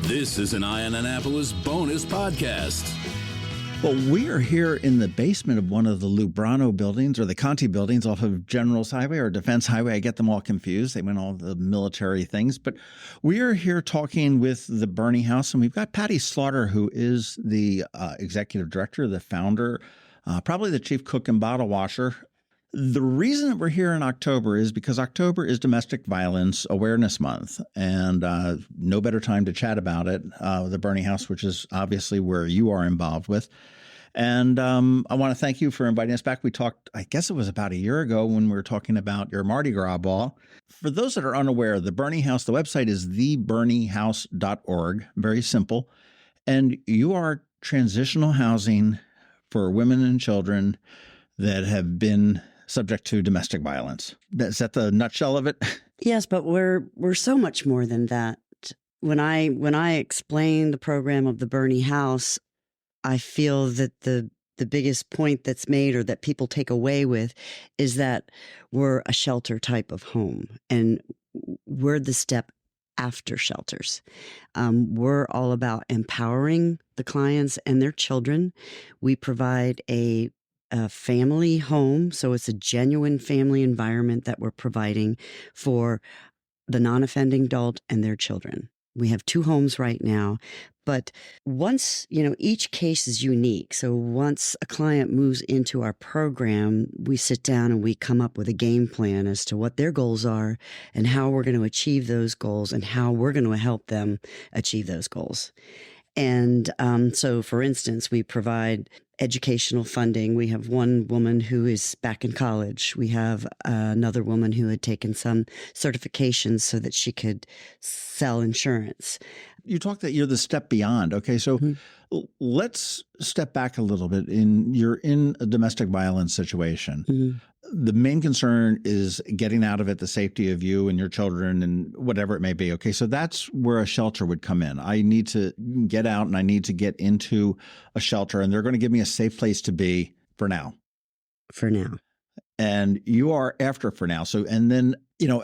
This is an Eye on Annapolis bonus podcast. Well, we are here in the basement of one of the Lubrano buildings or the Conti buildings off of General's Highway or Defense Highway. I get them all confused. They went all the military things. But we are here talking with the Bernie House, and we've got Patti Slaughter, who is the executive director, the founder, probably the chief cook and bottle washer. The reason that we're here in October is because October is Domestic Violence Awareness Month, and no better time to chat about it. The Bernie House, which is obviously where you are involved with. And I want to thank you for inviting us back. We talked, I guess it was about a year ago when we were talking about your Mardi Gras ball. For those that are unaware, the Bernie House, the website is theberniehouse.org, very simple. And you are transitional housing for women and children that have been subject to domestic violence. Is that the nutshell of it? Yes, but we're so much more than that. When I explain the program of the Bernie House, I feel that the biggest point that's made or that people take away with is that we're a shelter type of home, and we're the step after shelters. We're all about empowering the clients and their children. We provide a family home. So it's a genuine family environment that we're providing for the non-offending adult and their children. We have 2 homes right now, but once, each case is unique. So once a client moves into our program, we sit down and we come up with a game plan as to what their goals are and how we're going to achieve those goals and how we're going to help them achieve those goals. And so, for instance, we provide educational funding. We have one woman who is back in college. We have another woman who had taken some certifications so that she could sell insurance. You talk that you're the step beyond. Okay, so let's step back a little bit. You're in a domestic violence situation. Mm-hmm. The main concern is getting out of it, the safety of you and your children and whatever it may be. Okay, so that's where a shelter would come in. I need to get out and I need to get into a shelter, and they're going to give me a safe place to be for now. For now. And you are after for now. So, and then,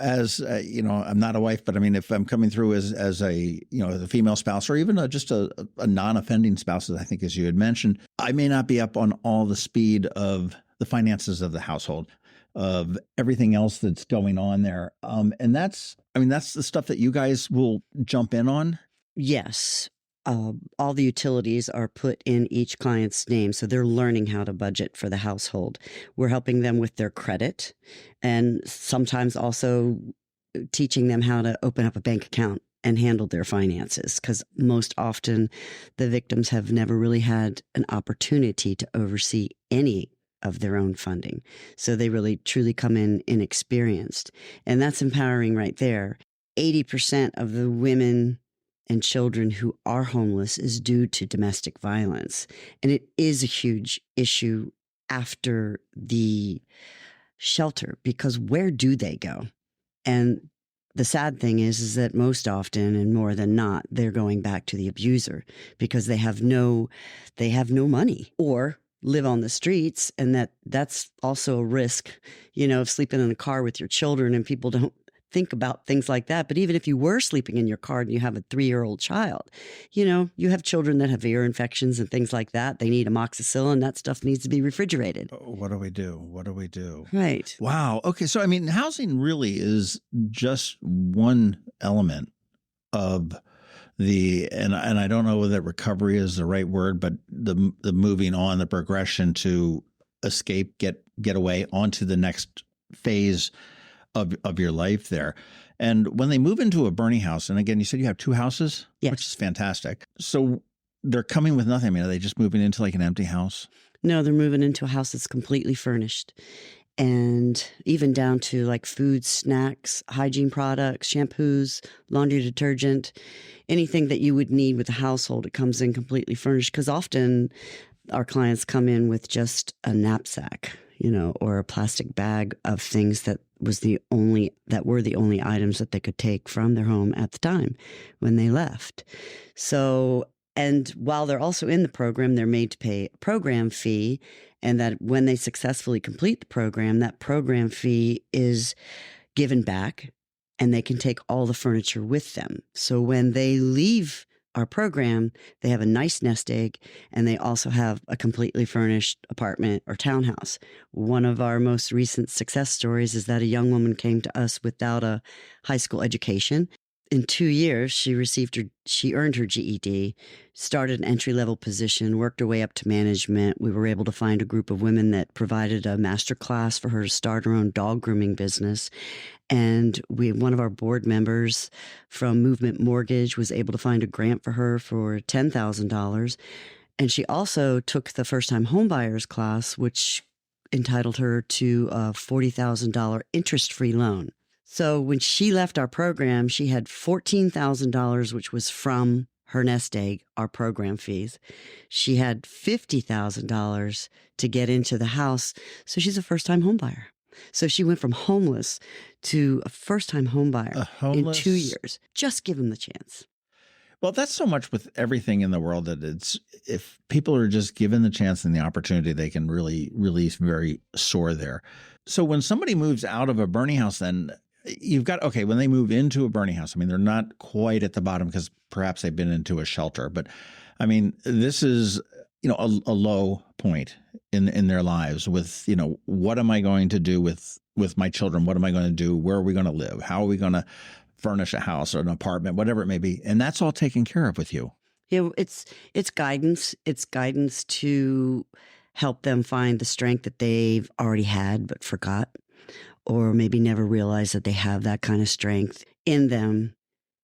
as, I'm not a wife, but I mean, if I'm coming through as a female spouse or even just a non-offending spouse, I think, as you had mentioned, I may not be up on all the speed of the finances of the household, of everything else that's going on there. And that's the stuff that you guys will jump in on. Yes. All the utilities are put in each client's name, so they're learning how to budget for the household. We're helping them with their credit and sometimes also teaching them how to open up a bank account and handle their finances, because most often the victims have never really had an opportunity to oversee any of their own funding. So they really truly come in inexperienced. And that's empowering right there. 80% of the women and children who are homeless is due to domestic violence. And it is a huge issue after the shelter, because where do they go? And the sad thing is that most often and more than not, they're going back to the abuser because they have no money or live on the streets. And that's also a risk, of sleeping in a car with your children, and people don't think about things like that. But even if you were sleeping in your car and you have a 3-year-old child, you have children that have ear infections and things like that. They need amoxicillin. That stuff needs to be refrigerated. What do we do? Right. Wow. Okay. So, housing really is just one element of and I don't know whether recovery is the right word, but the moving on, the progression to escape, get away onto the next phase of your life there. And when they move into a Bernie house, and again, you said you have 2 houses, yes, which is fantastic. So they're coming with nothing. Are they just moving into like an empty house? No, they're moving into a house that's completely furnished. And even down to like food, snacks, hygiene products, shampoos, laundry detergent, anything that you would need with a household, it comes in completely furnished. Because often our clients come in with just a knapsack, or a plastic bag of things that were the only items that they could take from their home at the time when they left. So, and while they're also in the program, they're made to pay a program fee, and that when they successfully complete the program, that program fee is given back and they can take all the furniture with them. So when they leave our program, they have a nice nest egg, and they also have a completely furnished apartment or townhouse. One of our most recent success stories is that a young woman came to us without a high school education. In 2 years, she earned her GED, started an entry-level position, worked her way up to management. We were able to find a group of women that provided a master class for her to start her own dog grooming business. And one of our board members from Movement Mortgage was able to find a grant for her for $10,000. And she also took the first-time homebuyers class, which entitled her to a $40,000 interest-free loan. So when she left our program, she had $14,000, which was from her nest egg, our program fees. She had $50,000 to get into the house. So she's a first-time home buyer. So she went from homeless to a first-time home buyer in 2 years. Just give them the chance. Well, that's so much with everything in the world that it's, if people are just given the chance and the opportunity, they can really very soar there. So when somebody moves out of a burning house, then you've got, okay, when they move into a burning house, I mean, they're not quite at the bottom because perhaps they've been into a shelter. But I mean, this is, a low point in their lives with, what am I going to do with my children? What am I going to do? Where are we going to live? How are we going to furnish a house or an apartment, whatever it may be? And that's all taken care of with you. Yeah, it's guidance. It's guidance to help them find the strength that they've already had but forgot, or maybe never realized that they have that kind of strength in them,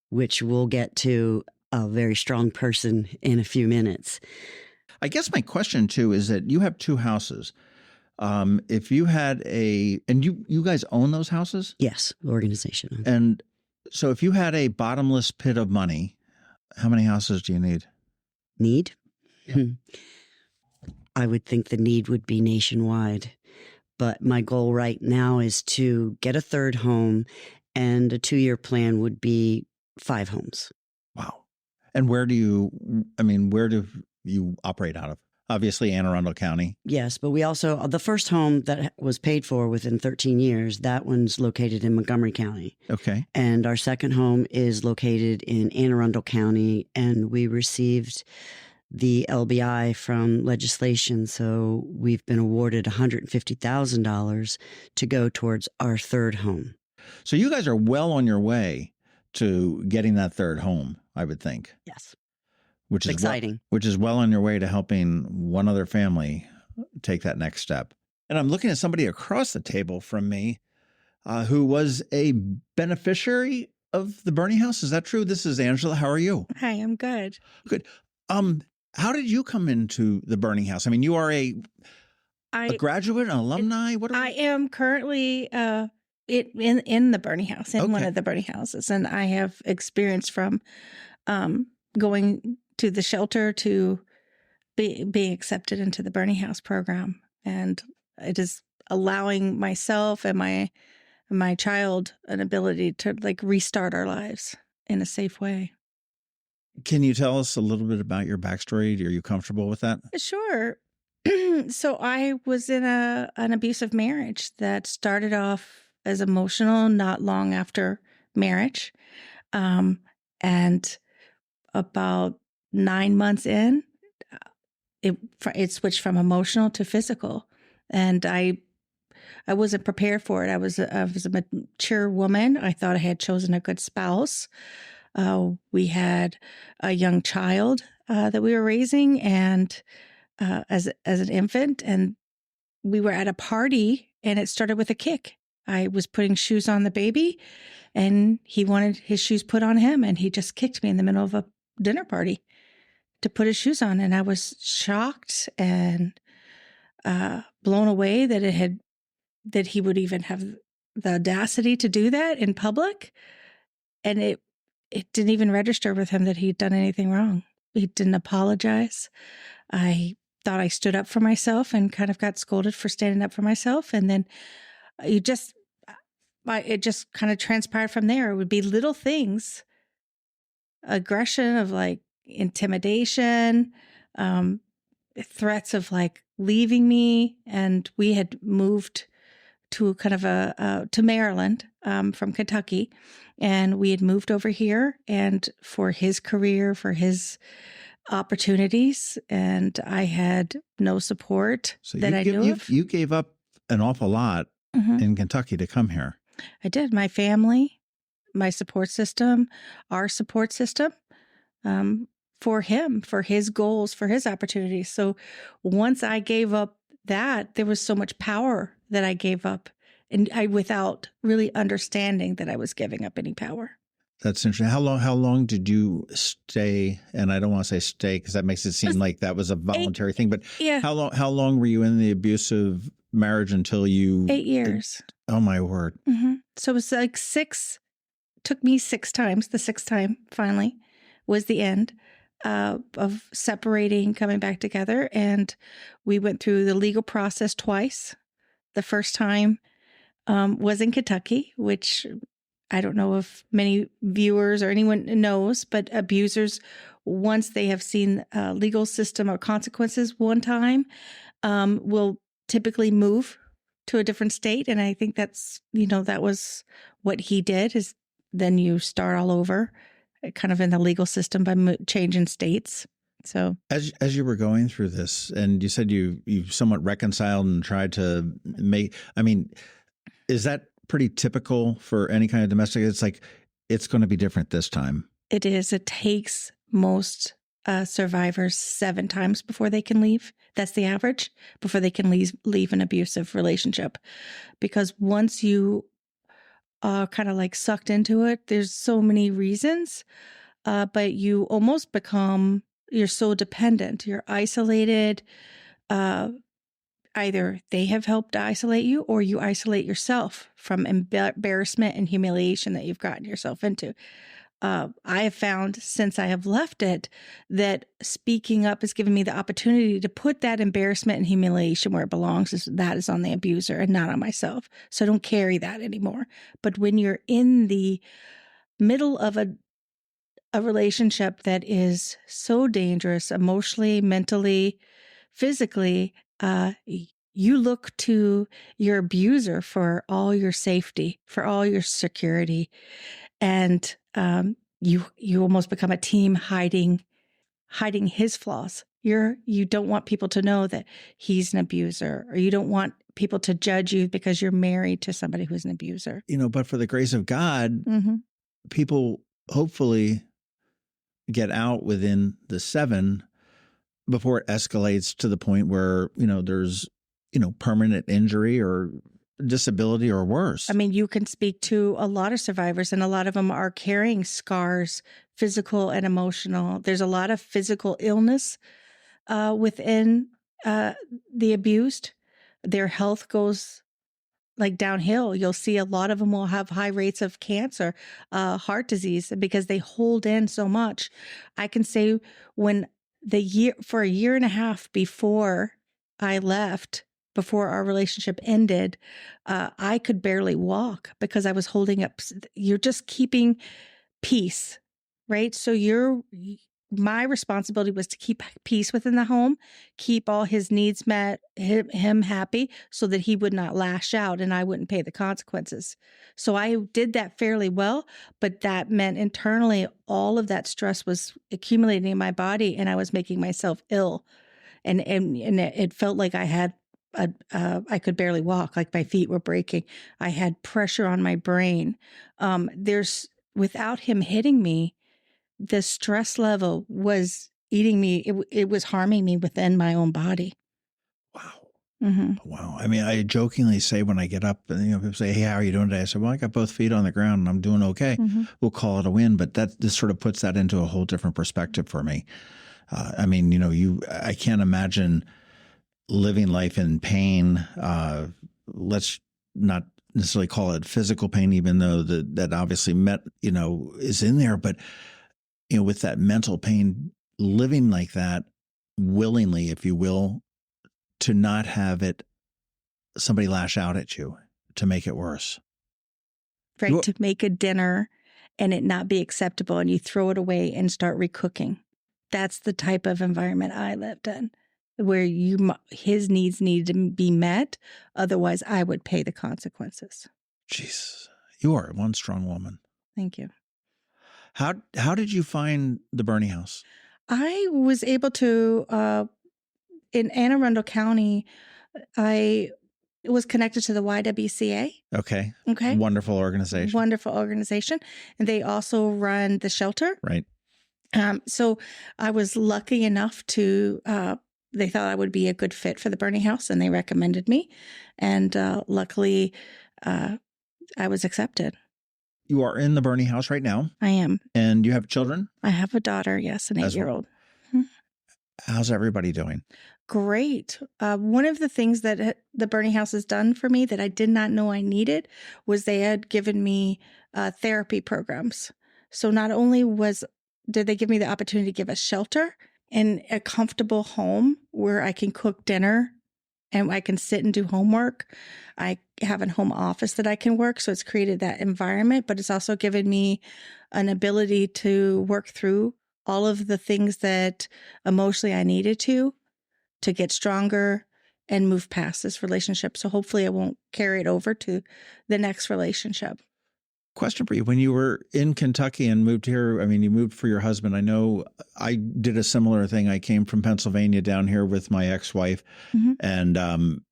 which we'll get to a very strong person in a few minutes. I guess my question too is that you have 2 houses. If you had and you guys own those houses? Yes, the organization. And so if you had a bottomless pit of money, how many houses do you need? Need? Yeah. I would think the need would be nationwide. But my goal right now is to get a 3rd home, and a 2-year plan would be 5 homes. Wow. And where do you operate out of? Obviously, Anne Arundel County. Yes, but we also, the first home that was paid for within 13 years, that one's located in Montgomery County. Okay. And our second home is located in Anne Arundel County, and we received the LBI from legislation. So we've been awarded $150,000 to go towards our 3rd home. So you guys are well on your way to getting that 3rd home, I would think. Yes. Which is exciting. Which is well on your way to helping one other family take that next step. And I'm looking at somebody across the table from me who was a beneficiary of the burning house. Is that true? This is Angela. How are you? Hi, I'm good. Good. How did you come into the burning house? I mean, you are a graduate, an alumni. I am currently in the burning house, in one of the burning houses, and I have experience from going to the shelter to being accepted into the burning house program, and it is allowing myself and my child an ability to restart our lives in a safe way. Can you tell us a little bit about your backstory? Are you comfortable with that? Sure. So I was in an abusive marriage that started off as emotional not long after marriage. And about 9 months in, it switched from emotional to physical. And I wasn't prepared for it. I was a mature woman. I thought I had chosen a good spouse. We had a young child that we were raising, and as an infant, and we were at a party, and it started with a kick. I was putting shoes on the baby, and he wanted his shoes put on him, and he just kicked me in the middle of a dinner party to put his shoes on, and I was shocked and blown away that he would even have the audacity to do that in public, and it didn't even register with him that he'd done anything wrong. He didn't apologize. I thought I stood up for myself and kind of got scolded for standing up for myself. And then it just kind of transpired from there. It would be little things, aggression of intimidation, threats of leaving me. And we had moved to kind of to Maryland from Kentucky. And we had moved over here and for his career, for his opportunities, and I had no support that I knew of. You gave up an awful lot in Kentucky to come here. I did. My family, my support system, our support system, for him, for his goals, for his opportunities. So once I gave up that, there was so much power that I gave up, and without really understanding that I was giving up any power. That's interesting. How long did you stay? And I don't want to say stay because that makes it seem like that was a voluntary thing. But Yeah. how long were you in the abusive marriage until you? 8 years. Oh my word! So it was like 6. Took me 6 times. The 6th time finally was the end of separating, coming back together, and we went through the legal process twice. The first time was in Kentucky, which I don't know if many viewers or anyone knows, but abusers, once they have seen a legal system or consequences one time, will typically move to a different state. And I think that's, that was what he did, is then you start all over kind of in the legal system by changing states. So as you were going through this, and you said you somewhat reconciled and tried to is that pretty typical for any kind of domestic? It's like, it's going to be different this time. It is. It takes most survivors 7 times before they can leave. That's the average, before they can leave an abusive relationship. Because once you are kind of like sucked into it, there's so many reasons, but you almost you're so dependent, you're isolated. Either they have helped isolate you, or you isolate yourself from embarrassment and humiliation that you've gotten yourself into. I have found, since I have left it, that speaking up has given me the opportunity to put that embarrassment and humiliation where it belongs. That is on the abuser and not on myself. So I don't carry that anymore. But when you're in the middle of a relationship that is so dangerous, emotionally, mentally, physically, you look to your abuser for all your safety, for all your security. And you almost become a team hiding his flaws. You don't want people to know that he's an abuser, or you don't want people to judge you because you're married to somebody who's an abuser. But for the grace of God, people hopefully get out within the 7 before it escalates to the point where, there's, permanent injury or disability or worse. I mean, you can speak to a lot of survivors, and a lot of them are carrying scars, physical and emotional. There's a lot of physical illness within the abused. Their health goes like downhill. You'll see a lot of them will have high rates of cancer, heart disease, because they hold in so much. I can say for a year and a half before I left, before our relationship ended, I could barely walk because I was holding up. You're just keeping peace, right? So my responsibility was to keep peace within the home, keep all his needs met, him happy, so that he would not lash out and I wouldn't pay the consequences. So I did that fairly well, but that meant internally all of that stress was accumulating in my body, and I was making myself ill. And it felt like I had I could barely walk, like my feet were breaking. I had pressure on my brain. Without him hitting me, the stress level was eating me. It was harming me within my own body. Wow. Wow. I mean, I jokingly say when I get up and people say, "Hey, how are you doing today?" I said, "Well, I got both feet on the ground and I'm doing okay." We'll call it a win, but this sort of puts that into a whole different perspective for me. I mean, I can't imagine living life in pain. Let's not necessarily call it physical pain, even though that obviously is in there. But, with that mental pain, living like that willingly, if you will, to not have somebody lash out at you to make it worse. Right. To make a dinner and it not be acceptable, and you throw it away and start recooking. That's the type of environment I lived in, where his needs needed to be met. Otherwise, I would pay the consequences. Jesus, you are one strong woman. Thank you. How did you find the Bernie House? I was able to, in Anne Arundel County, I was connected to the YWCA. Okay. Okay. Wonderful organization. Wonderful organization. And they also run the shelter. Right. So I was lucky enough to, they thought I would be a good fit for the Bernie House and they recommended me. And luckily, I was accepted. You are in the Bernie House right now. I am. And you have children? I have a daughter, yes, an 8-year-old. How's everybody doing? Great. One of the things that the Bernie House has done for me that I did not know I needed was they had given me therapy programs. So not only did they give me the opportunity to give a shelter and a comfortable home where I can cook dinner and I can sit and do homework. I have a home office that I can work. So it's created that environment, but it's also given me an ability to work through all of the things that emotionally I needed to get stronger and move past this relationship. So hopefully I won't carry it over to the next relationship. Question for you. When you were in Kentucky and moved here, I mean, you moved for your husband. I know I did a similar thing. I came from Pennsylvania down here with my ex-wife. Mm-hmm. And,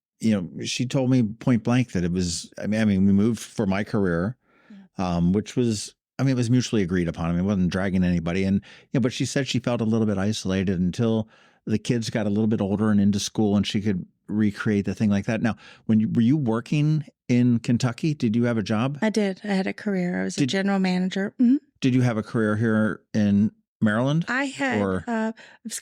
she told me point blank that it was, I mean, we moved for my career, which was, it was mutually agreed upon. It wasn't dragging anybody. And, but she said she felt a little bit isolated until the kids got a little bit older and into school and she could recreate the thing like that. Now, were you working in Kentucky? Did you have a job? I did. I had a career. I was a general manager. Mm-hmm. Did you have a career here in Maryland? I had, it was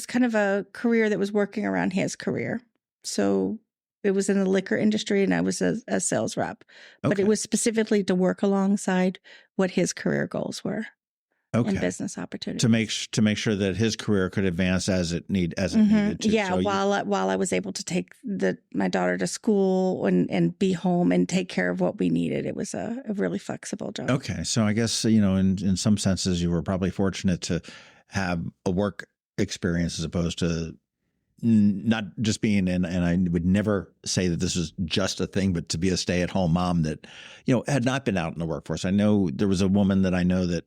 kind of a career that was working around his career. So it was in the liquor industry and I was a sales rep, but it was specifically to work alongside what his career goals were. And business opportunities to make sure that his career could advance as it needed to. Yeah, so while I was able to take my daughter to school and be home and take care of what we needed, it was a really flexible job. Okay, so I guess in some senses you were probably fortunate to have a work experience as opposed to not just being in. And I would never say that this was just a thing, but to be a stay-at-home mom that had not been out in the workforce. I know there was a woman that I know that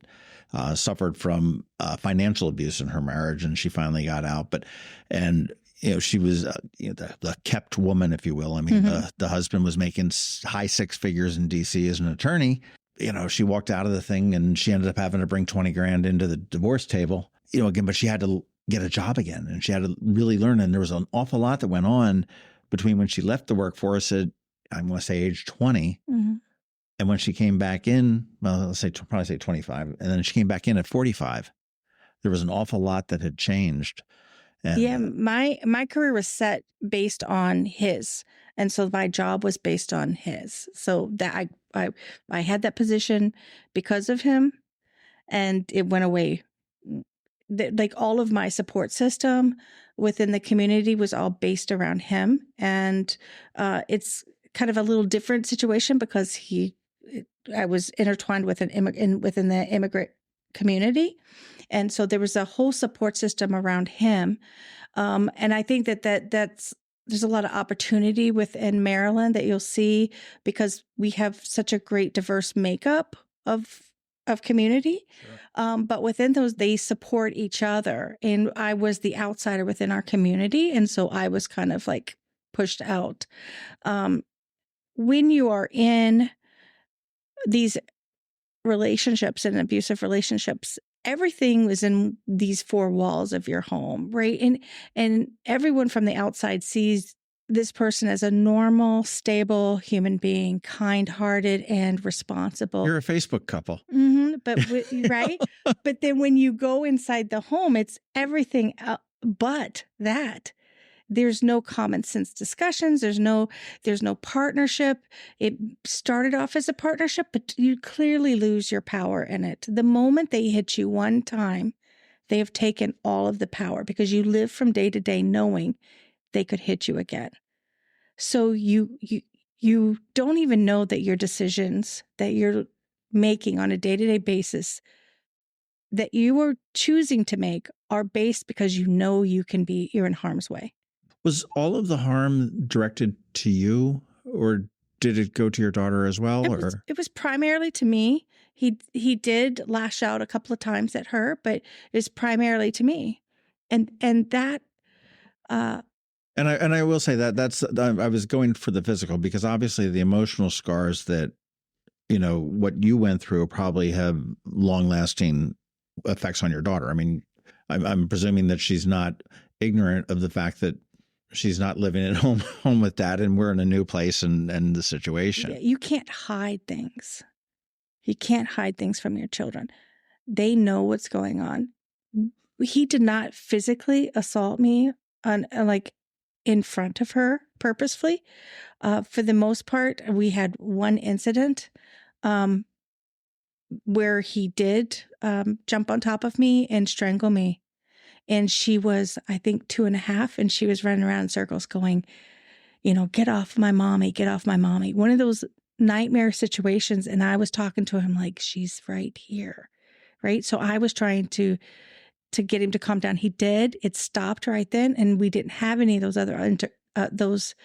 suffered from financial abuse in her marriage, and she finally got out. She was the kept woman, if you will. I mean, the husband was making high six figures in D.C. as an attorney. She walked out of the thing, and she ended up having to bring $20,000 into the divorce table. Again, but she had to get a job again, and she had to really learn. And there was an awful lot that went on between when she left the workforce at, I want to say, age 20. Mm-hmm. And when she came back in, well, let's say probably say 25, and then she came back in at 45. There was an awful lot that had changed. And, my career was set based on his, and so my job was based on his. So that I had that position because of him, and it went away. Like all of my support system within the community was all based around him, and it's kind of a little different situation because I was intertwined with within the immigrant community. And so there was a whole support system around him. And I think there's a lot of opportunity within Maryland that you'll see because we have such a great diverse makeup of community. Sure. But within those, they support each other. And I was the outsider within our community. And so I was kind of like pushed out. When you are in these relationships and abusive relationships, everything was in these four walls of your home, right? And everyone from the outside sees this person as a normal, stable human being, kind-hearted and responsible. You're a Facebook couple. Mm-hmm, right? But then when you go inside the home, it's everything but that. There's no common sense discussions. There's no partnership. It started off as a partnership, but you clearly lose your power in it. The moment they hit you one time, they have taken all of the power because you live from day to day knowing they could hit you again. So you don't even know that your decisions that you're making on a day-to-day basis that you are choosing to make are based because you know you're in harm's way. Was all of the harm directed to you, or did it go to your daughter as well, or? It was primarily to me. He did lash out a couple of times at her, but it's primarily to me, and that. And I will say that's I was going for the physical because obviously the emotional scars that what you went through probably have long lasting effects on your daughter. I mean, I'm presuming that she's not ignorant of the fact that she's not living at home with dad, and we're in a new place and the situation. Yeah, you can't hide things. You can't hide things from your children. They know what's going on. He did not physically assault me on in front of her purposefully. For the most part, we had one incident where he did jump on top of me and strangle me. And she was, I think, 2.5, and she was running around in circles going, get off my mommy, get off my mommy. One of those nightmare situations. And I was talking to him like, she's right here. Right. So I was trying to get him to calm down. He did. It stopped right then. And we didn't have any of those other, those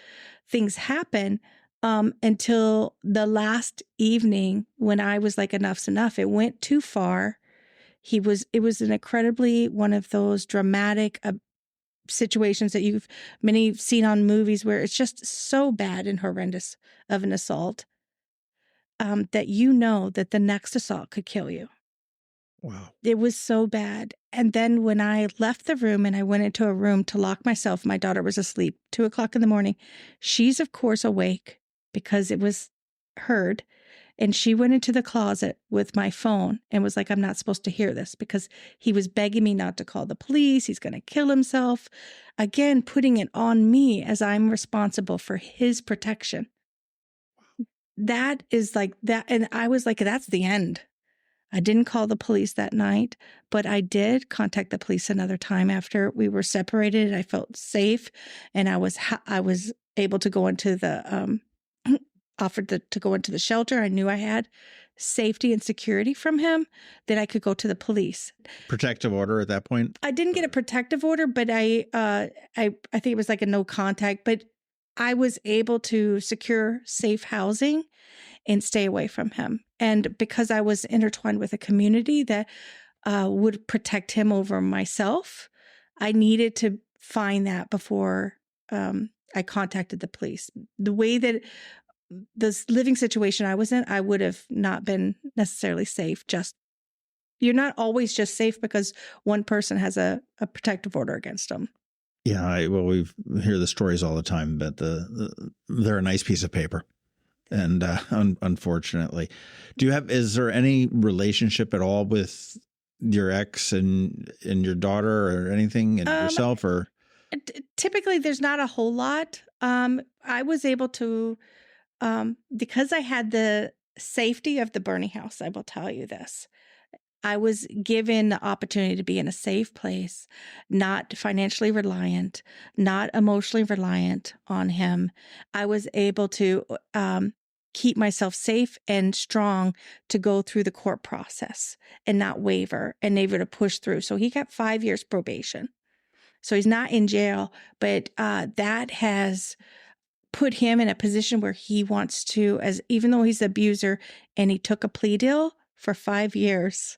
things happen until the last evening when I was like, enough's enough. It went too far. It was an incredibly one of those dramatic situations that many seen on movies where it's just so bad and horrendous of an assault that that the next assault could kill you. Wow. It was so bad. And then when I left the room and I went into a room to lock myself, my daughter was asleep, 2:00 in the morning. She's of course awake because it was heard. And she went into the closet with my phone and was like, I'm not supposed to hear this because he was begging me not to call the police. He's going to kill himself. Again, putting it on me as I'm responsible for his protection. That is like that. And I was like, that's the end. I didn't call the police that night, but I did contact the police another time after we were separated. I felt safe and I was able to go into the, offered to go into the shelter. I knew I had safety and security from him, that I could go to the police. Protective order at that point? I didn't get a protective order, but I think it was like a no contact, but I was able to secure safe housing and stay away from him. And because I was intertwined with a community that would protect him over myself, I needed to find that before I contacted the police. The way that the living situation I was in, I would have not been necessarily safe. You're not always just safe because one person has a protective order against them. Yeah, we hear the stories all the time, but they're a nice piece of paper. And unfortunately, is there any relationship at all with your ex and your daughter or anything, and yourself, or? Typically there's not a whole lot. I was able to, because I had the safety of the burning house, I will tell you this. I was given the opportunity to be in a safe place, not financially reliant, not emotionally reliant on him. I was able to keep myself safe and strong to go through the court process and not waver and able to push through. So he got 5 years probation. So he's not in jail, but that has put him in a position where he wants to, even though he's an abuser and he took a plea deal for 5 years,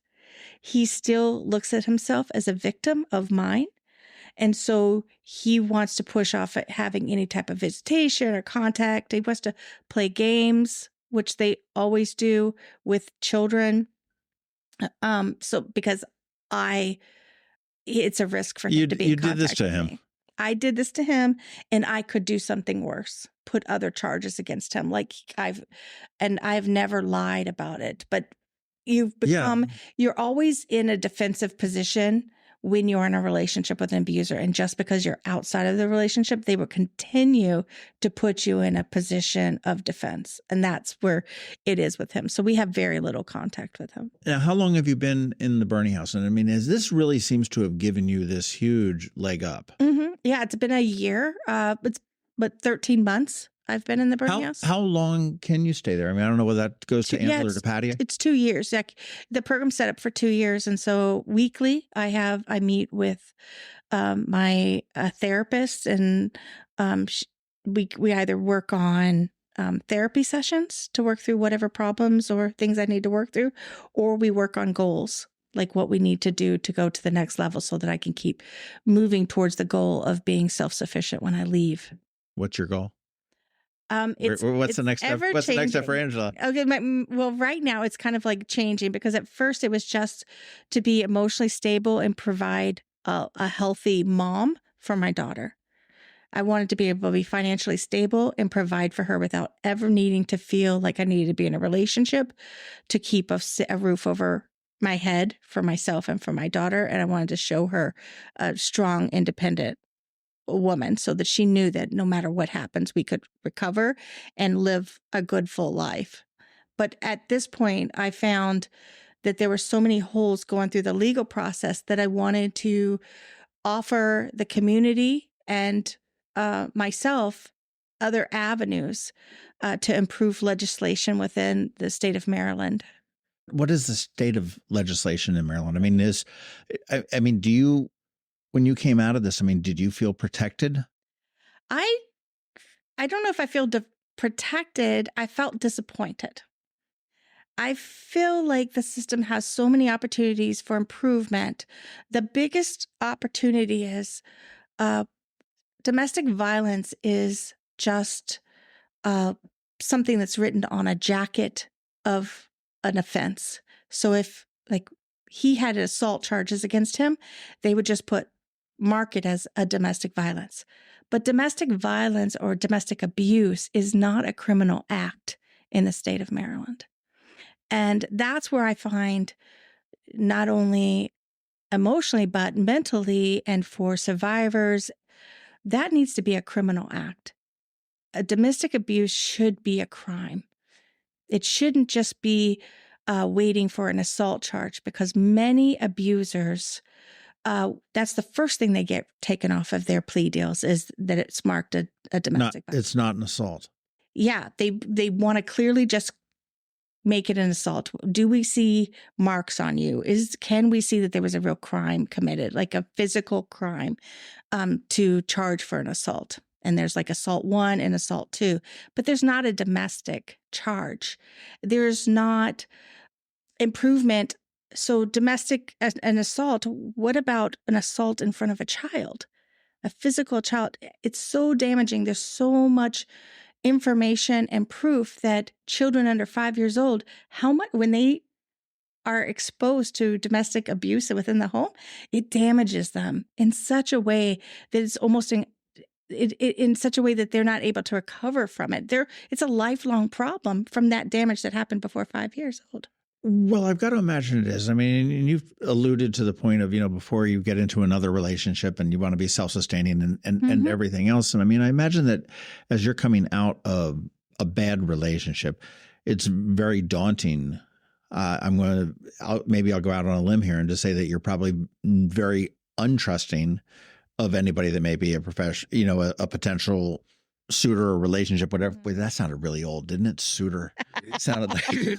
he still looks at himself as a victim of mine. And so he wants to push off at having any type of visitation or contact. He wants to play games, which they always do with children. So because it's a risk for him to be in contact with me. You did this to him. I did this to him, and I could do something worse, put other charges against him. Like I've never lied about it, but you're always in a defensive position when you're in a relationship with an abuser. And just because you're outside of the relationship, they will continue to put you in a position of defense. And that's where it is with him. So we have very little contact with him. Now, how long have you been in the burning house? And I mean, this really seems to have given you this huge leg up. Mm-hmm. Yeah, it's been a year. It's 13 months. I've been in the burning house. How long can you stay there? I mean, I don't know whether that goes to Angela or to Patti. It's 2 years. The program's set up for 2 years. And so weekly I meet with my therapist, and we either work on therapy sessions to work through whatever problems or things I need to work through, or we work on goals, like what we need to do to go to the next level so that I can keep moving towards the goal of being self-sufficient when I leave. What's your goal? What's the next step? What's the next step for Angela? Okay, well, right now it's kind of like changing, because at first it was just to be emotionally stable and provide a healthy mom for my daughter. I wanted to be able to be financially stable and provide for her without ever needing to feel like I needed to be in a relationship to keep a roof over my head for myself and for my daughter. And I wanted to show her a strong, independent woman so that she knew that no matter what happens, we could recover and live a good, full life. But at this point, I found that there were so many holes going through the legal process that I wanted to offer the community and myself other avenues to improve legislation within the state of Maryland. What is the state of legislation in Maryland? I mean, do you, when you came out of this, I mean, did you feel protected? I don't know if I feel protected. I felt disappointed. I feel like the system has so many opportunities for improvement. The biggest opportunity is domestic violence is just something that's written on a jacket of an offense. So if like he had assault charges against him, they would just mark it as a domestic violence. But domestic violence or domestic abuse is not a criminal act in the state of Maryland. And that's where I find not only emotionally, but mentally, and for survivors, that needs to be a criminal act. A domestic abuse should be a crime. It shouldn't just be waiting for an assault charge, because many abusers, that's the first thing they get taken off of their plea deals, is that it's marked a domestic violence. It's not an assault. Yeah, they want to clearly just make it an assault. Do we see marks on you? Can we see that there was a real crime committed, like a physical crime, to charge for an assault? And there's like assault 1 and assault 2, but there's not a domestic charge. There's not improvement. So domestic, an assault, what about an assault in front of a child, a physical child? It's so damaging. There's so much information and proof that children under 5 years old, when they are exposed to domestic abuse within the home, it damages them in such a way that it's almost in such a way that they're not able to recover from it. It's a lifelong problem from that damage that happened before 5 years old. Well, I've got to imagine it is. I mean, and you've alluded to the point of, before you get into another relationship and you want to be self-sustaining and everything else. And I mean, I imagine that as you're coming out of a bad relationship, it's very daunting. Maybe I'll go out on a limb here and just say that you're probably very untrusting of anybody that may be a a potential suitor or relationship, whatever. Boy, that sounded really old, didn't it? Suitor. It sounded like,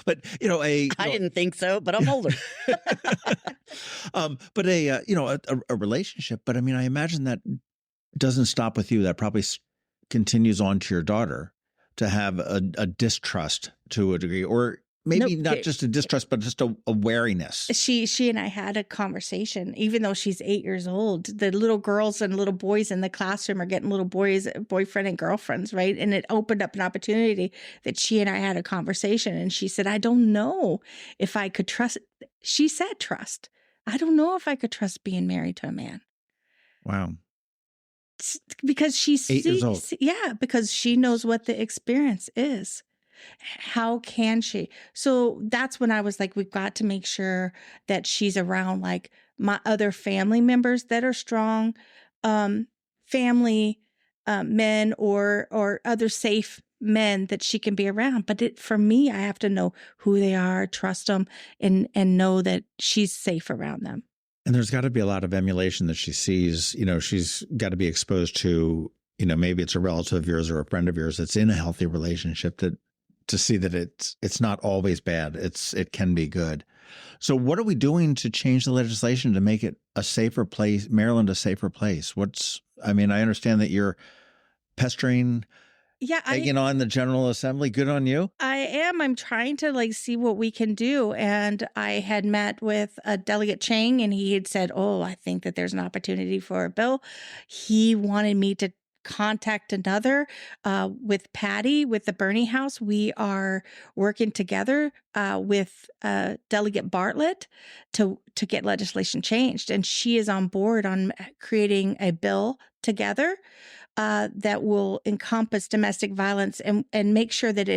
but I didn't think so, but I'm older. But a relationship. But I mean, I imagine that doesn't stop with you. That probably continues on to your daughter to have a distrust to a degree, or maybe not just a distrust, but just a wariness. She and I had a conversation, even though she's 8 years old. The little girls and little boys in the classroom are getting little boys, boyfriend and girlfriends, right? And it opened up an opportunity that she and I had a conversation. And she said, I don't know if I could trust. She said, trust. I don't know if I could trust being married to a man. Wow. Because she's 8 years old. Yeah, because she knows what the experience is. How can she? So that's when I was like, we've got to make sure that she's around like my other family members that are strong, family men or other safe men that she can be around. But for me, I have to know who they are, trust them, and know that she's safe around them. And there's got to be a lot of emulation that she sees. She's got to be exposed to, maybe it's a relative of yours or a friend of yours that's in a healthy relationship, to see that it's not always bad. It can be good. So what are we doing to change the legislation to make it a safer place, Maryland a safer place? I understand that you're pestering Yeah, taking on the General Assembly. Good on you. I am. I'm trying to like see what we can do. And I had met with Delegate Chang, and he had said, "Oh, I think that there's an opportunity for a bill." He wanted me to contact another with Patty with the Bernie House. We are working together with Delegate Bartlett to get legislation changed, and she is on board on creating a bill together that will encompass domestic violence and make sure that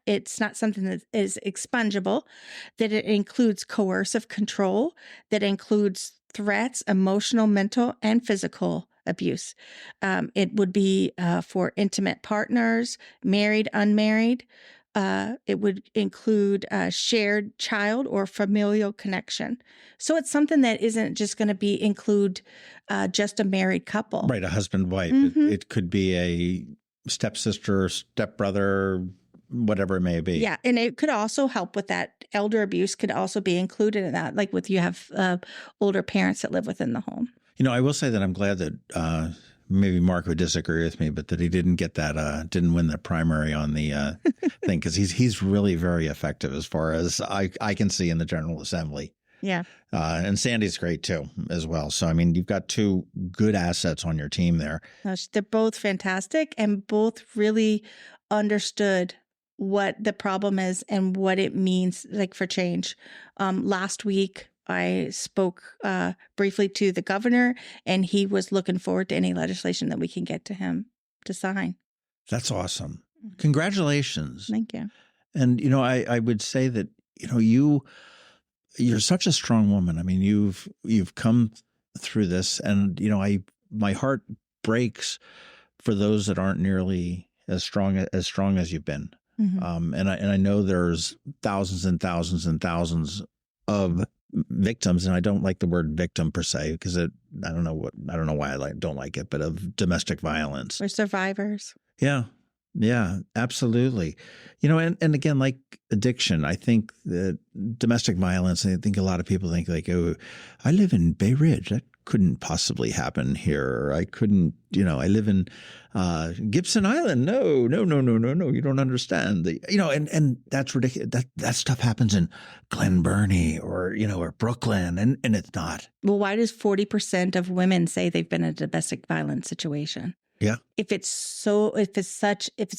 it's not something that is expungible, that it includes coercive control, that includes threats, emotional, mental, and physical abuse. It would be for intimate partners, married, unmarried. It would include shared child or familial connection. So it's something that isn't just going to include just a married couple. Right, a husband, wife. Mhm. It could be a stepsister, stepbrother, whatever it may be. Yeah, and it could also help with that. Elder abuse could also be included in that, like with you have older parents that live within the home. I will say that I'm glad that maybe Mark would disagree with me, but that he didn't get that, didn't win the primary on the thing, because he's really very effective as far as I can see in the General Assembly. Yeah. And Sandy's great too, as well. So, I mean, you've got two good assets on your team there. They're both fantastic and both really understood what the problem is and what it means like for change. Last week, I spoke briefly to the governor, and he was looking forward to any legislation that we can get to him to sign. That's awesome. Congratulations. Thank you. And, I would say that, you're such a strong woman. I mean, you've come through this, and, my heart breaks for those that aren't nearly as strong as you've been. Mm-hmm. And I know there's thousands and thousands and thousands of victims, and I don't like the word victim per se, because I don't know why I don't like it, but of domestic violence. We're survivors. Yeah, absolutely. And again, like addiction, I think that domestic violence, I think a lot of people think like, oh, I live in Bay Ridge. That couldn't possibly happen here. Or I couldn't, I live in Gibson Island. No, you don't understand. And that's ridiculous. That stuff happens in Glen Burnie or Brooklyn, and it's not. Well, why does 40% of women say they've been in a domestic violence situation? Yeah. If it's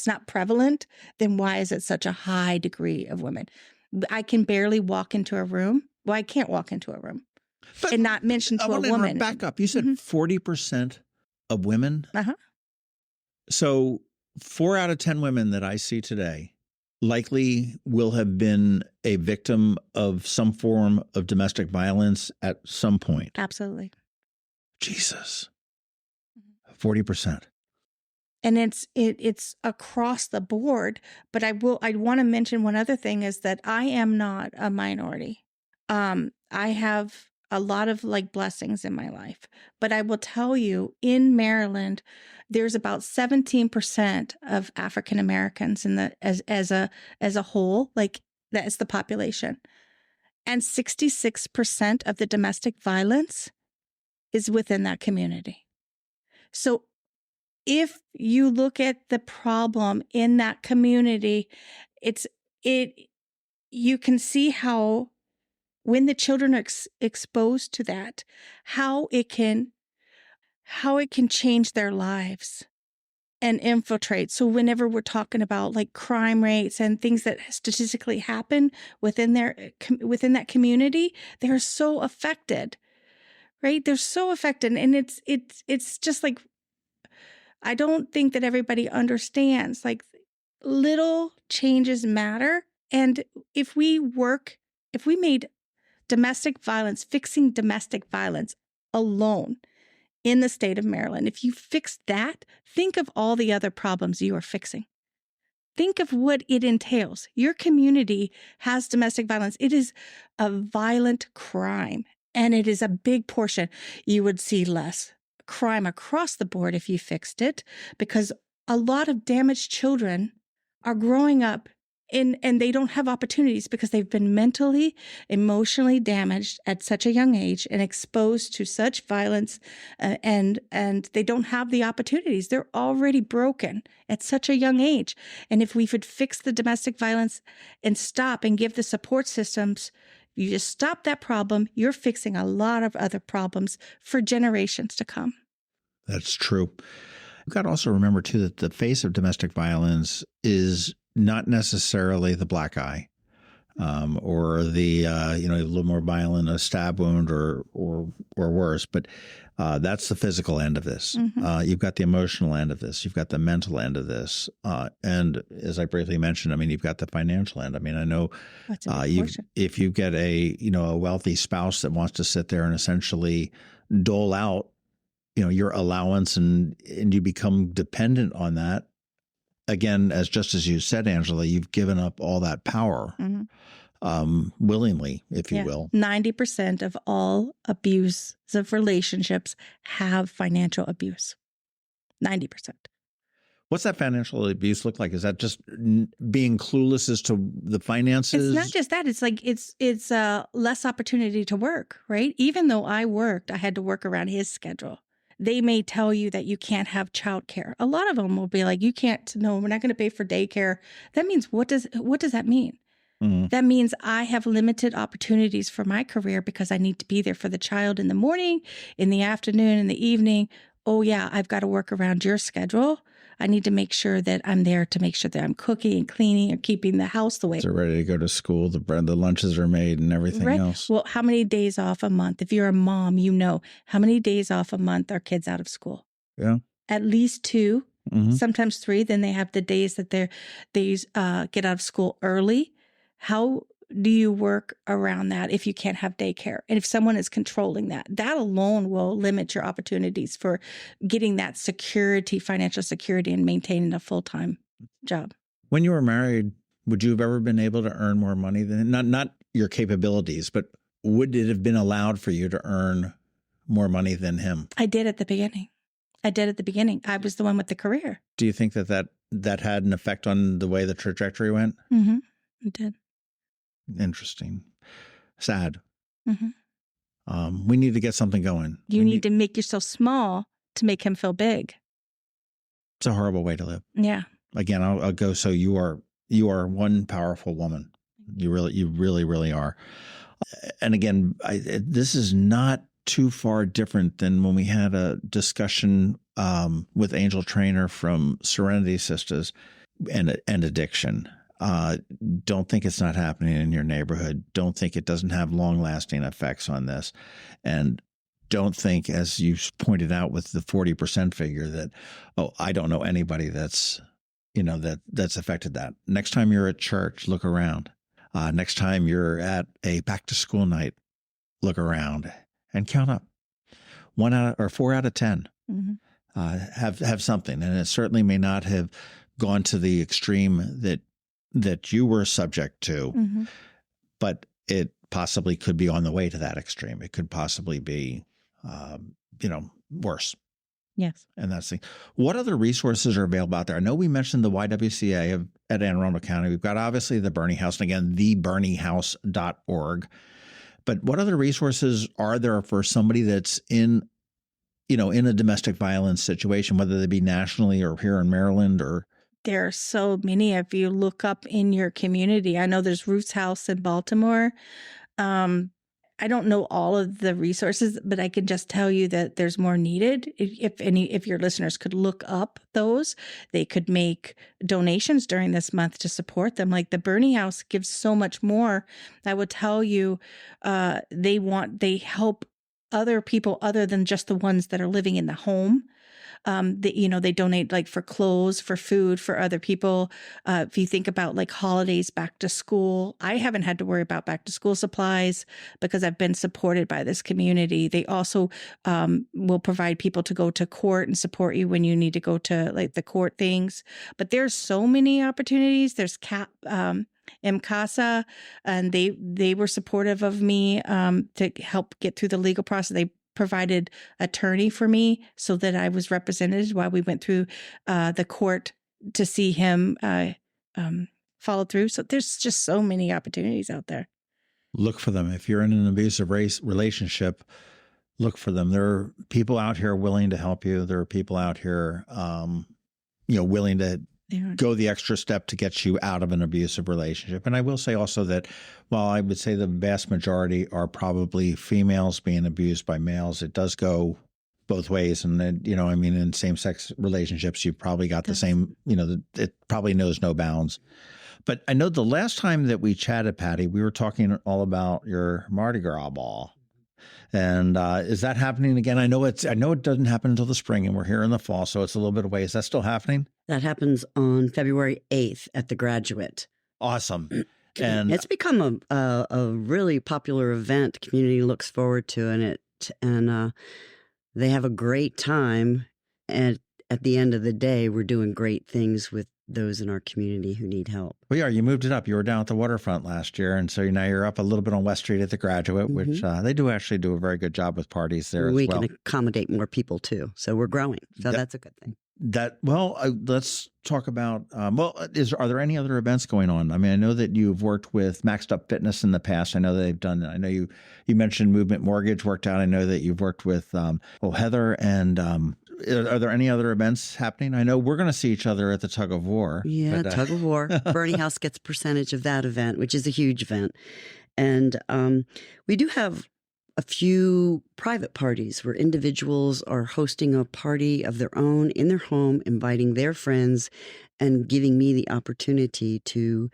not prevalent, then why is it such a high degree of women? I can barely walk into a room. Well, I can't walk into a room and not mention to a woman. Back up. You said 40% of women. Uh-huh. So 4 out of 10 women that I see today likely will have been a victim of some form of domestic violence at some point. Absolutely. Jesus. 40%. And it's across the board. But I want to mention one other thing is that I am not a minority. I have a lot of like blessings in my life, but I will tell you in Maryland, there's about 17% of African Americans as a whole, like that's the population. And 66% of the domestic violence is within that community. So if you look at the problem in that community, you can see how when the children are exposed to that, how it can change their lives and infiltrate. So whenever we're talking about like crime rates and things that statistically happen within that community, they're so affected. Right? They're so affected. And it's just like, I don't think that everybody understands, like little changes matter. And if we made fixing domestic violence alone in the state of Maryland, if you fix that, think of all the other problems you are fixing. Think of what it entails. Your community has domestic violence. It is a violent crime. And it is a big portion. You would see less crime across the board if you fixed it, because a lot of damaged children are growing up and they don't have opportunities because they've been mentally, emotionally damaged at such a young age and exposed to such violence, and they don't have the opportunities. They're already broken at such a young age. And if we would fix the domestic violence and stop and give the support systems, you just stop that problem, you're fixing a lot of other problems for generations to come. That's true. You've got to also remember, too, that the face of domestic violence is not necessarily the black eye, or the, a little more violent, a stab wound or worse. But that's the physical end of this. Mm-hmm. You've got the emotional end of this. You've got the mental end of this. And as I briefly mentioned, I mean, you've got the financial end. I mean, I know if you get a wealthy spouse that wants to sit there and essentially dole out, your allowance and you become dependent on that. Again, as you said, Angela, you've given up all that power, willingly, if you will. 90% of all abusive relationships have financial abuse. 90%. What's that financial abuse look like? Is that just being clueless as to the finances? It's not just that. It's like it's less opportunity to work, right? Even though I worked, I had to work around his schedule. They may tell you that you can't have childcare. A lot of them will be like, you can't, no, we're not going to pay for daycare. That means, what does that mean? Mm-hmm. That means I have limited opportunities for my career because I need to be there for the child in the morning, in the afternoon, in the evening. Oh yeah, I've got to work around your schedule. I need to make sure that I'm there to make sure that I'm cooking and cleaning and keeping the house the way. They're ready to go to school. The lunches are made and everything else. Well, how many days off a month? If you're a mom, how many days off a month are kids out of school? Yeah. At least 2, sometimes 3. Then they have the days that they get out of school early. How do you work around that if you can't have daycare? And if someone is controlling that alone will limit your opportunities for getting that security, financial security, and maintaining a full-time job. When you were married, would you have ever been able to earn more money than not your capabilities, but would it have been allowed for you to earn more money than him? I did at the beginning. I was the one with the career. Do you think that had an effect on the way the trajectory went? Mm-hmm. It did. Interesting. Sad. Mm-hmm. We need to get something going. You need to make yourself small to make him feel big. It's a horrible way to live. Yeah. Again, I'll go. So you are one powerful woman. You really are. And again, this is not too far different than when we had a discussion with Angel Trainer from Serenity Sisters and addiction. Don't think it's not happening in your neighborhood. Don't think it doesn't have long-lasting effects on this. And don't think, as you pointed out with the 40% figure, that, I don't know anybody that's affected that. Next time you're at church, look around. Next time you're at a back-to-school night, look around and count up. 4 out of 10 have something. And it certainly may not have gone to the extreme that you were subject to, but it possibly could be on the way to that extreme. It could possibly be, worse. Yes. And that's the thing. What other resources are available out there? I know we mentioned the YWCA at Anne Arundel County. We've got obviously the Bernie House, and again, theberniehouse.org. But what other resources are there for somebody that's in a domestic violence situation, whether they be nationally or here in Maryland or? There are so many. If you look up in your community, I know there's Ruth's House in Baltimore. I don't know all of the resources, but I can just tell you that there's more needed. If your listeners could look up those, they could make donations during this month to support them. Like the Bernie House gives so much more. I would tell you, they help other people other than just the ones that are living in the home. They donate like for clothes, for food, for other people. If you think about like holidays, back to school, I haven't had to worry about back to school supplies because I've been supported by this community. They also will provide people to go to court and support you when you need to go to like the court things. But there's so many opportunities. There's MCASA, and they were supportive of me to help get through the legal process. They provided attorney for me so that I was represented while we went through the court to see him follow through. So there's just so many opportunities out there. Look for them. If you're in an abusive relationship, look for them. There are people out here willing to help you. There are people out here, willing to go the extra step to get you out of an abusive relationship. And I will say also that while I would say the vast majority are probably females being abused by males, it does go both ways. And then, in same-sex relationships, you've probably got the same, it probably knows no bounds. But I know the last time that we chatted, Patti, we were talking all about your Mardi Gras ball. And is that happening again? I know it doesn't happen until the spring, and we're here in the fall, so it's a little bit away. Is that still happening? That happens on February 8th at the Graduate. Awesome. And it's become a really popular event. The community looks forward to it, and they have a great time. And at the end of the day, we're doing great things with those in our community who need help. Well, yeah, you moved it up. You were down at the waterfront last year, and so now you're up a little bit on West Street at the Graduate, which they do actually do a very good job with parties there as well. We can accommodate more people too, so we're growing. So that's a good thing. Let's talk about. Are there any other events going on? I mean, I know that you've worked with Maxed Up Fitness in the past. I know that they've done. I know you mentioned Movement Mortgage worked out. I know that you've worked with Heather and. Are there any other events happening? I know we're going to see each other at the Tug of War. Yeah, Tug of War. Bernie House gets a percentage of that event, which is a huge event. And we do have a few private parties where individuals are hosting a party of their own in their home, inviting their friends and giving me the opportunity to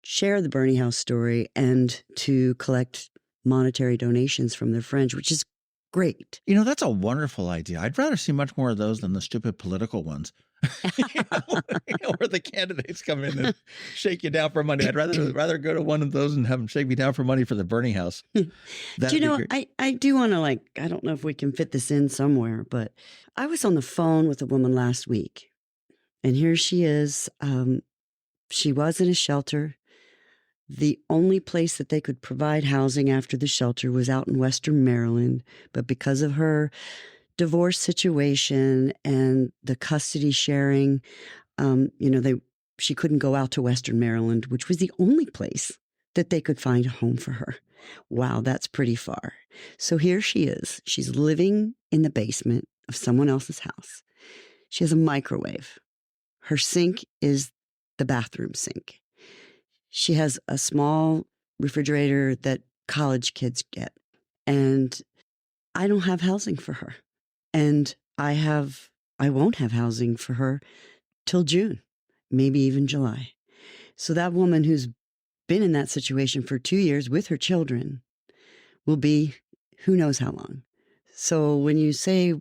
share the Bernie House story and to collect monetary donations from their friends, which is great. That's a wonderful idea. I'd rather see much more of those than the stupid political ones. Where the candidates come in and shake you down for money. I'd rather go to one of those and have them shake me down for money for the Bernie House. I do want to I don't know if we can fit this in somewhere, but I was on the phone with a woman last week, and here she is. She was in a shelter. The only place that they could provide housing after the shelter was out in Western Maryland. But because of her divorce situation and the custody sharing, she couldn't go out to Western Maryland, which was the only place that they could find a home for her. Wow, that's pretty far. So here she is. She's living in the basement of someone else's house. She has a microwave. Her sink is the bathroom sink. She has a small refrigerator that college kids get. And I don't have housing for her. And I won't have housing for her till June, maybe even July. So that woman who's been in that situation for 2 years with her children will be who knows how long. So when you say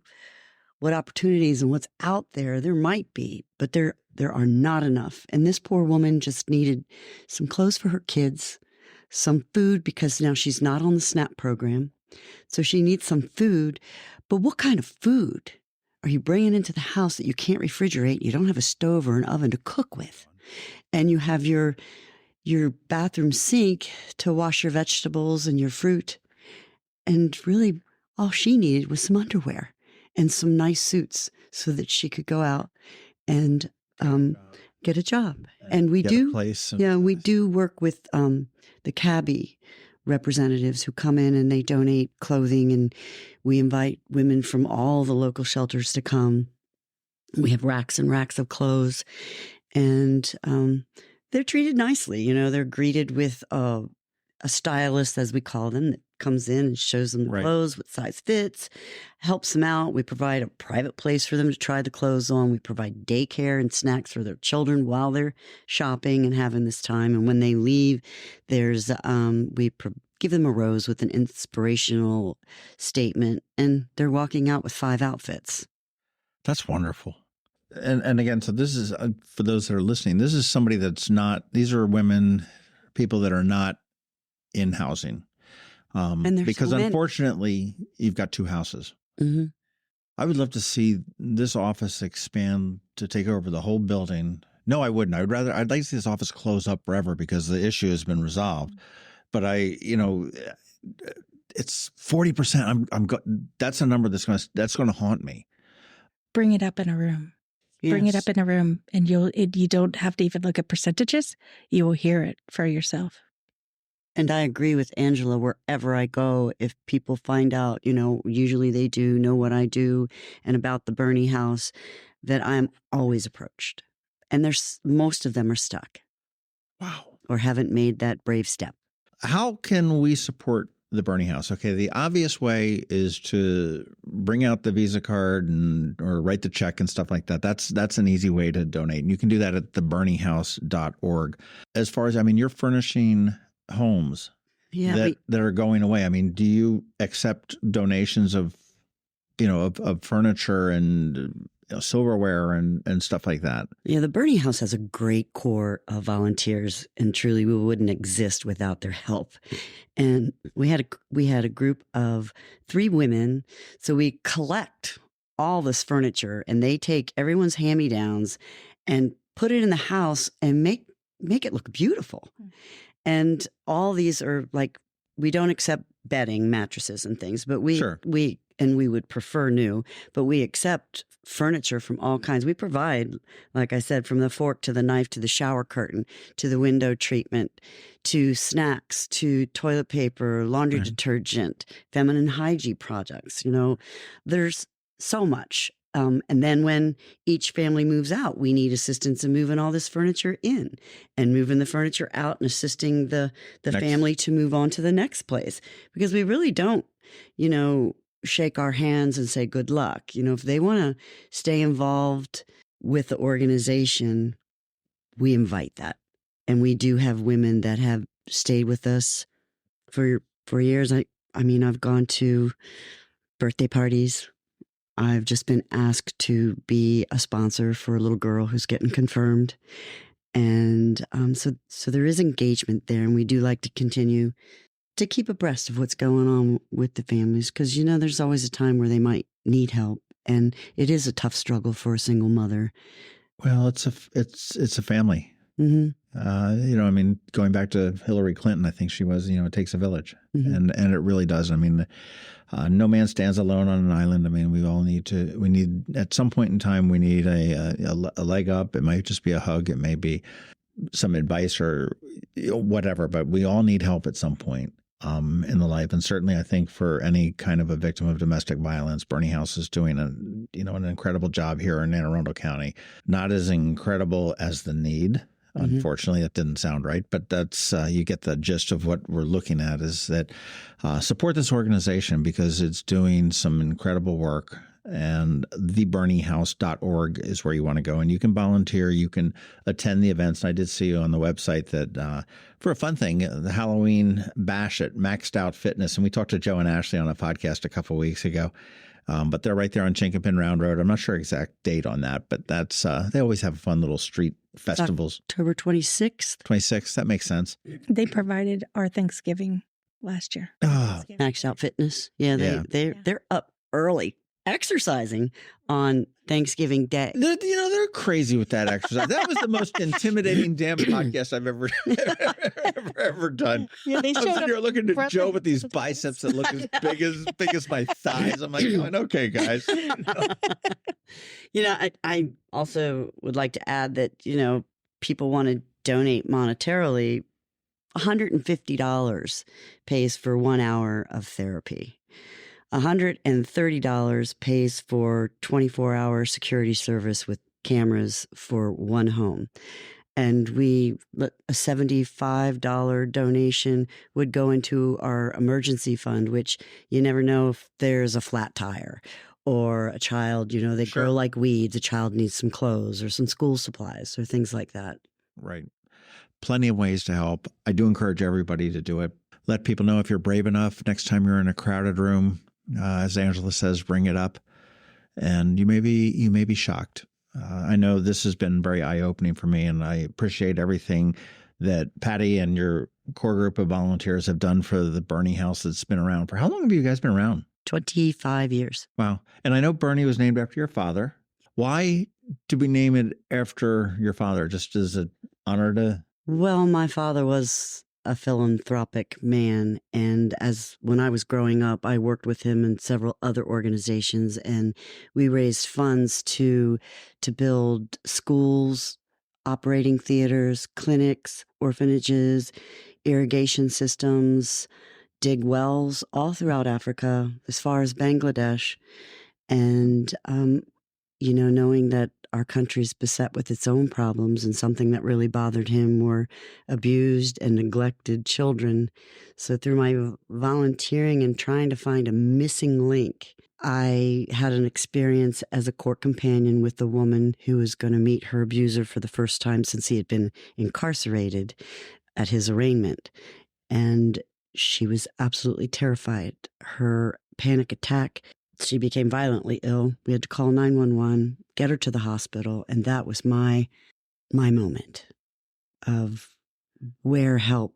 what opportunities and what's out there, there might be, but there are not enough. And this poor woman just needed some clothes for her kids, some food because now she's not on the SNAP program. So she needs some food. But what kind of food are you bringing into the house that you can't refrigerate? You don't have a stove or an oven to cook with. And you have your bathroom sink to wash your vegetables and your fruit. And really, all she needed was some underwear and some nice suits so that she could go out and get a job. And we do work with the cabbie representatives who come in and they donate clothing, and we invite women from all the local shelters to come. We have racks and racks of clothes, and they're treated nicely. They're greeted with a stylist, as we call them, that comes in and shows them the clothes, what size fits, helps them out. We provide a private place for them to try the clothes on. We provide daycare and snacks for their children while they're shopping and having this time. And when they leave, there's give them a rose with an inspirational statement, and they're walking out with 5 outfits. That's wonderful. And again, so this is for those that are listening. This is somebody that's not. These are women, people that are not in housing. Because unfortunately, you've got 2 houses. Mm-hmm. I would love to see this office expand to take over the whole building. No, I wouldn't. I'd like to see this office close up forever because the issue has been resolved. But it's 40%. That's a number that's going to haunt me. Bring it up in a room. Bring it Yes. up in a room, and you don't have to even look at percentages. You will hear it for yourself. And I agree with Angela. Wherever I go, if people find out, usually they do know what I do and about the Bernie house, that I'm always approached. And most of them are stuck Wow. or haven't made that brave step. How can we support the Bernie House? Okay, the obvious way is to bring out the Visa card or write the check and stuff like that. That's an easy way to donate. And you can do that at theberniehouse.org. As far as, you're furnishing homes that are going away. Do you accept donations of furniture and silverware and stuff like that? Yeah, the Bernie House has a great core of volunteers, and truly we wouldn't exist without their help. And we had a group of 3 women, so we collect all this furniture, and they take everyone's hand-me-downs and put it in the house and make it look beautiful. And all these are we don't accept bedding, mattresses, and things, but we would prefer new, but we accept furniture from all kinds. We provide, like I said, from the fork to the knife to the shower curtain to the window treatment to snacks to toilet paper, laundry detergent, feminine hygiene products. There's so much. And then when each family moves out, we need assistance in moving all this furniture in and moving the furniture out and assisting the family to move on to the next place. Because we really don't, shake our hands and say good luck. If they want to stay involved with the organization, we invite that. And we do have women that have stayed with us for years. I've gone to birthday parties. I've just been asked to be a sponsor for a little girl who's getting confirmed. And so there is engagement there, and we do like to continue to keep abreast of what's going on with the families, because there's always a time where they might need help, and it is a tough struggle for a single mother. Well, it's a family. Mm-hmm. Going back to Hillary Clinton, I think she was, it takes a village, and it really does. No man stands alone on an island. We need at some point in time, we need a leg up. It might just be a hug. It may be some advice or whatever, but we all need help at some point in the life. And certainly I think for any kind of a victim of domestic violence, Bernie House is doing an incredible job here in Anne Arundel County. Not as incredible as the need. Unfortunately, that didn't sound right, but that's you get the gist of what we're looking at is that support this organization because it's doing some incredible work. And theberniehouse.org is where you want to go. And you can volunteer. You can attend the events. And I did see on the website that for a fun thing, the Halloween bash at Maxed Out Fitness. And we talked to Joe and Ashley on a podcast a couple of weeks ago. But they're right there on Chinkapin Round Road. I'm not sure exact date on that, but that's they always have fun little street festivals. October 26th. 26th. That makes sense. They provided our Thanksgiving last year. Oh, Maxed Out Fitness. Yeah, they're up early exercising on Thanksgiving Day. They're crazy with that exercise. That was the most intimidating damn podcast I've ever done. Yeah, they I was showed sitting here looking at breath- Joe with these biceps that look as big as my thighs. I'm like, going, okay, guys. I also would like to add that, people want to donate monetarily. $150 pays for 1 hour of therapy. $130 pays for 24-hour security service with cameras for one home. And a $75 donation would go into our emergency fund, which you never know if there's a flat tire or a child, they grow like weeds. A child needs some clothes or some school supplies or things like that. Right. Plenty of ways to help. I do encourage everybody to do it. Let people know if you're brave enough. Next time you're in a crowded room, as Angela says, bring it up, and you may be shocked. I know this has been very eye-opening for me, and I appreciate everything that Patti and your core group of volunteers have done for the Bernie House that's been around. For how long have you guys been around? 25 years. Wow. And I know Bernie was named after your father. Why did we name it after your father? Just as an honor to... Well, my father was a philanthropic man. And when I was growing up, I worked with him in several other organizations, and we raised funds to build schools, operating theaters, clinics, orphanages, irrigation systems, dig wells all throughout Africa, as far as Bangladesh. And, knowing that our country's beset with its own problems, and something that really bothered him were abused and neglected children. So through my volunteering and trying to find a missing link, I had an experience as a court companion with a woman who was going to meet her abuser for the first time since he had been incarcerated at his arraignment. And she was absolutely terrified. Her panic attack, she became violently ill. We had to call 911, get her to the hospital, and that was my moment of where help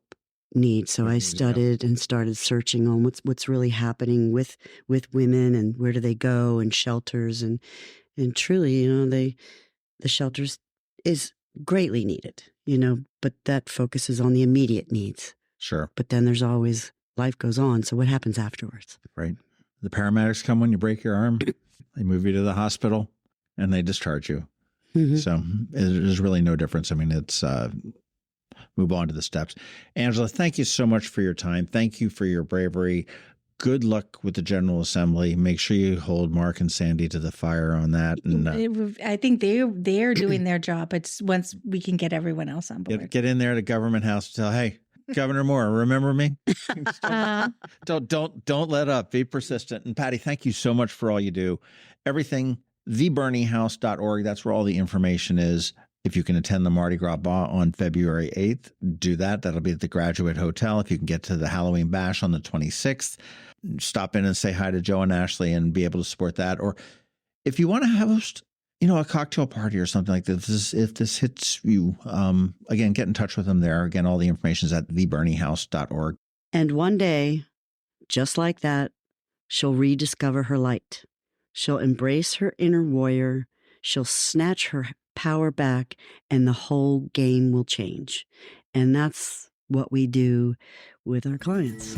needs. So I studied and started searching on what's really happening with women, and where do they go, and shelters, and truly, the shelters is greatly needed, but that focuses on the immediate needs. Sure. But then there's always, life goes on. So what happens afterwards? Right. The paramedics come when you break your arm. They move you to the hospital and they discharge you. Mm-hmm. So there's really no difference. I mean, it's move on to the steps. Angela, thank you so much for your time. Thank you for your bravery. Good luck with the General Assembly. Make sure you hold Mark and Sandy to the fire on that. And I think they're doing their job. It's once we can get everyone else on board. Get in there to Government House and tell, hey, Governor Moore, remember me? Don't let up. Be persistent. And Patti, thank you so much for all you do. Everything, theberniehouse.org. That's where all the information is. If you can attend the Mardi Gras Ball on February 8th, do that. That'll be at the Graduate Hotel. If you can get to the Halloween Bash on the 26th, stop in and say hi to Joe and Ashley and be able to support that. Or if you want to host, a cocktail party or something like this, if this hits you, again, get in touch with them there. Again, all the information is at theberniehouse.org. And one day, just like that, she'll rediscover her light. She'll embrace her inner warrior. She'll snatch her power back, and the whole game will change. And that's what we do with our clients.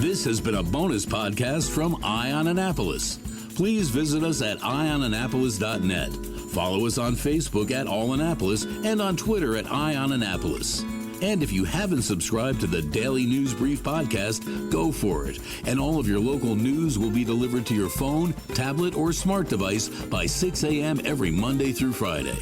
This has been a bonus podcast from Ion Annapolis. Please visit us at ionannapolis.net. Follow us on Facebook at All Annapolis and on Twitter at Ion Annapolis. And if you haven't subscribed to the Daily News Brief podcast, go for it. And all of your local news will be delivered to your phone, tablet, or smart device by 6 a.m. every Monday through Friday.